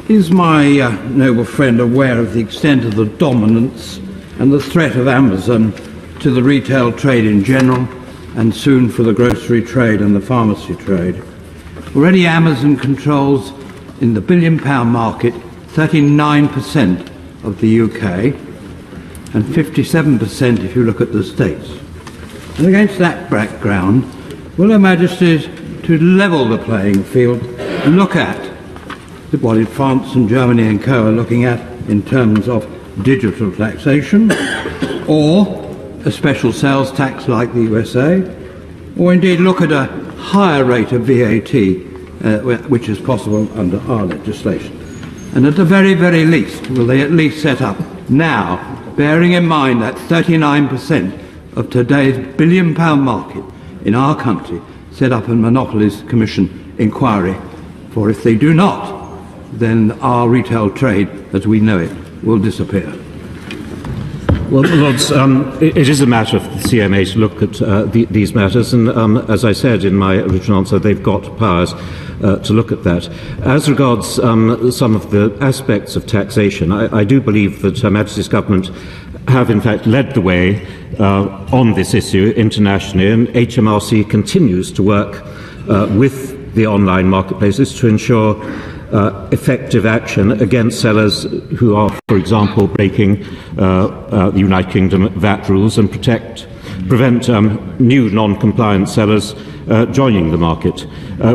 Is my noble friend aware of the extent of the dominance and the threat of Amazon to the retail trade in general, and soon for the grocery trade and the pharmacy trade? Already Amazon controls, in the billion-pound market, 39% of the UK and 57% if you look at the States. And against that background, will Her Majesty to level the playing field and look at what France and Germany and co are looking at in terms of digital taxation, or a special sales tax like the USA, or indeed look at a higher rate of VAT, which is possible under our legislation? And at the very, very least, will they at least set up now, bearing in mind that 39% of today's billion-pound market in our country, set up a Monopolies Commission inquiry? For if they do not, then our retail trade, as we know it, will disappear. Well, Lords, it is a matter for the CMA to look at these matters, and as I said in my original answer, they've got powers to look at that. As regards some of the aspects of taxation, I do believe that Her Majesty's Government have in fact led the way on this issue internationally, and HMRC continues to work with the online marketplaces to ensure effective action against sellers who are, for example, breaking the United Kingdom VAT rules, and prevent new non-compliant sellers joining the market.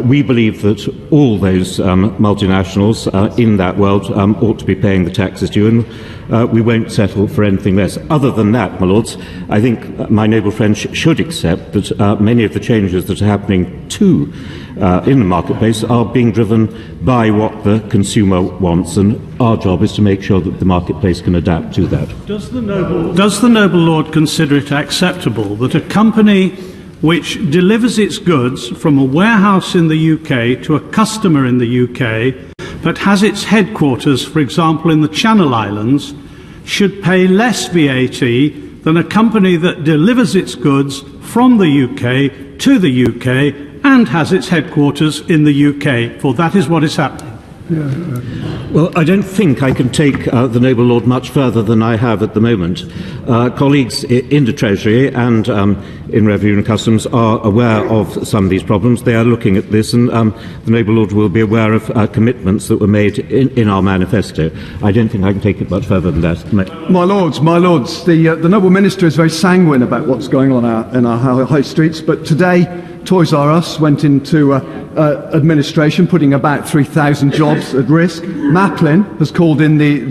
We believe that all those multinationals in that world ought to be paying the taxes due, and we won't settle for anything less. Other than that, my lords, I think my noble friend should accept that many of the changes that are happening too in the marketplace are being driven by what the consumer wants, and our job is to make sure that the marketplace can adapt to that. Does the noble lord consider it acceptable that a company which delivers its goods from a warehouse in the UK to a customer in the UK, but has its headquarters, for example, in the Channel Islands, should pay less VAT than a company that delivers its goods from the UK to the UK and has its headquarters in the UK? For that is what is happening. Well, I don't think I can take the noble lord much further than I have at the moment. Colleagues in the Treasury and in Revenue and Customs are aware of some of these problems. They are looking at this, and the noble lord will be aware of commitments that were made in our manifesto. I don't think I can take it much further than that. My lords, the noble minister is very sanguine about what's going on in our high streets, but today Toys R Us went into administration, putting about 3,000 jobs at risk. Maplin has called in the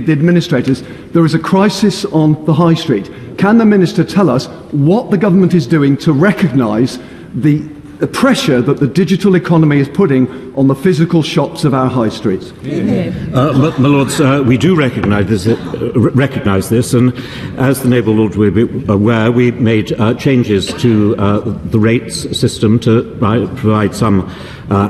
administrators. There is a crisis on the high street. Can the minister tell us what the government is doing to recognise the pressure that the digital economy is putting on the physical shops of our high streets? My lords, we do recognise this, and as the noble lord will be aware, we made changes to the rates system to provide some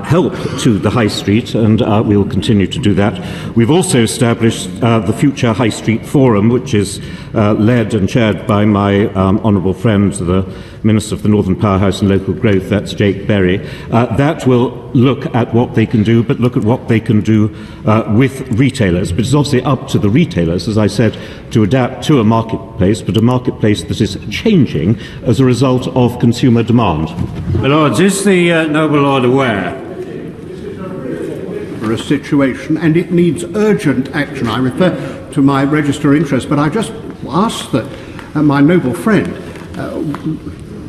help to the high street, and we will continue to do that. We've also established the Future High Street Forum, which is led and chaired by my honourable friend, the Minister for the Northern Powerhouse and Local Growth, that's Jake Berry. That will look at what they can do, but look at what they can do with retailers. But it's obviously up to the retailers, as I said, to adapt to a marketplace, but a marketplace that is changing as a result of consumer demand. My lords, is the noble lord aware for a situation, and it needs urgent action? I refer to my register of interest, but I just ask that my noble friend,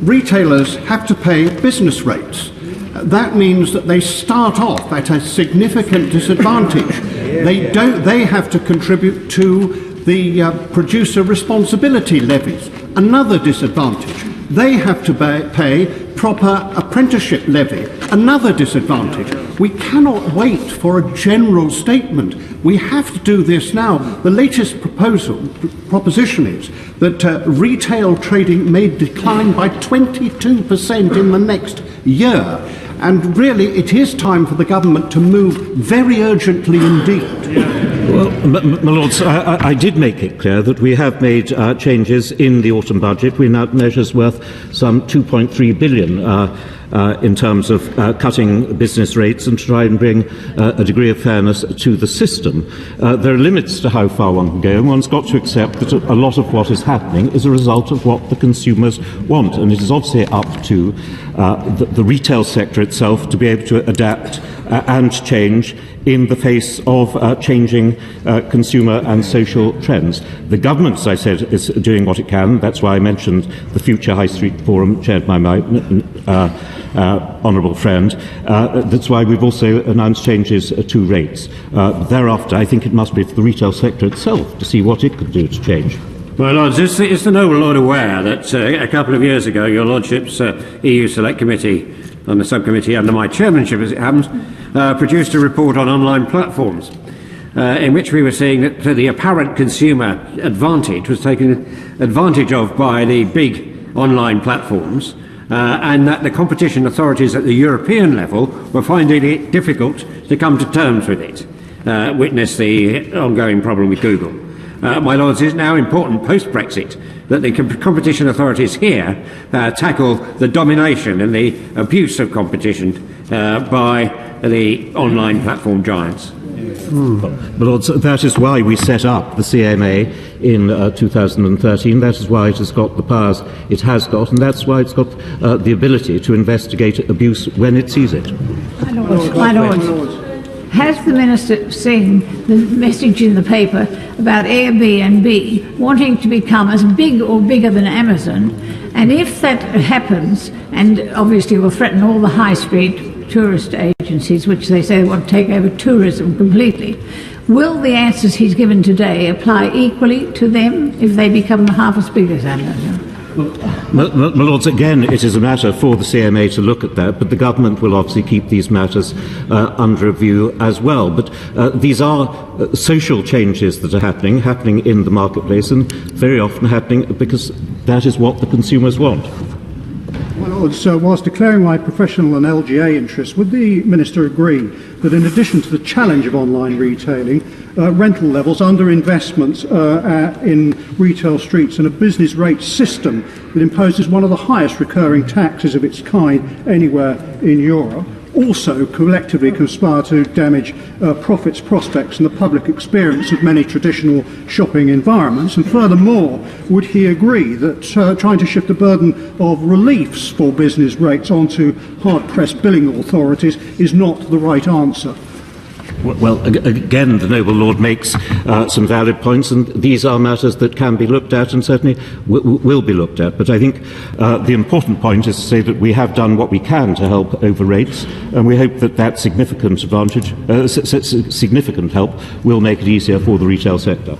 retailers have to pay business rates. That means that they start off at a significant disadvantage. They have to contribute to the producer responsibility levies, another disadvantage. They have to pay proper apprenticeship levy, another disadvantage. We cannot wait for a general statement. We have to do this now. The latest proposition is that retail trading may decline by 22% in the next year. And really, it is time for the government to move very urgently indeed. Well, my lords, I did make it clear that we have made changes in the autumn budget. We now measures worth some 2.3 billion in terms of cutting business rates and to try and bring a degree of fairness to the system. There are limits to how far one can go, and one's got to accept that a lot of what is happening is a result of what the consumers want, and it is obviously up to the retail sector itself to be able to adapt and change in the face of changing consumer and social trends. The government, as I said, is doing what it can. That's why I mentioned the Future High Street Forum, chaired by my honourable friend. That's why we've also announced changes to rates. Thereafter, I think it must be for the retail sector itself to see what it could do to change. Well, Lords, is the noble Lord aware that a couple of years ago your Lordship's EU Select Committee, on the subcommittee under my chairmanship as it happens, produced a report on online platforms in which we were seeing that the apparent consumer advantage was taken advantage of by the big online platforms and that the competition authorities at the European level were finding it difficult to come to terms with it. Witness the ongoing problem with Google. My Lords, it is now important post-Brexit that the competition authorities here tackle the domination and the abuse of competition by the online platform giants. But Lords, that is why we set up the CMA in 2013. That is why it has got the powers it has got, and that's why it's got the ability to investigate abuse when it sees it. My Lords, has the Minister seen the message in the paper about Airbnb wanting to become as big or bigger than Amazon? And if that happens, and obviously will threaten all the high street tourist agencies, which they say want to take over tourism completely, will the answers he's given today apply equally to them if they become half as big as Amazon? My Lords, again, it is a matter for the CMA to look at that, but the government will obviously keep these matters under review as well. But these are social changes that are happening in the marketplace, and very often happening because that is what the consumers want. Well, so whilst declaring my professional and LGA interests, would the Minister agree that in addition to the challenge of online retailing, rental levels, underinvestments in retail streets and a business rate system that imposes one of the highest recurring taxes of its kind anywhere in Europe also collectively conspire to damage profits, prospects and the public experience of many traditional shopping environments? And furthermore, would he agree that trying to shift the burden of reliefs for business rates onto hard-pressed billing authorities is not the right answer? Well, again, the noble Lord makes some valid points, and these are matters that can be looked at and certainly will be looked at. But I think the important point is to say that we have done what we can to help over rates, and we hope that that significant help will make it easier for the retail sector.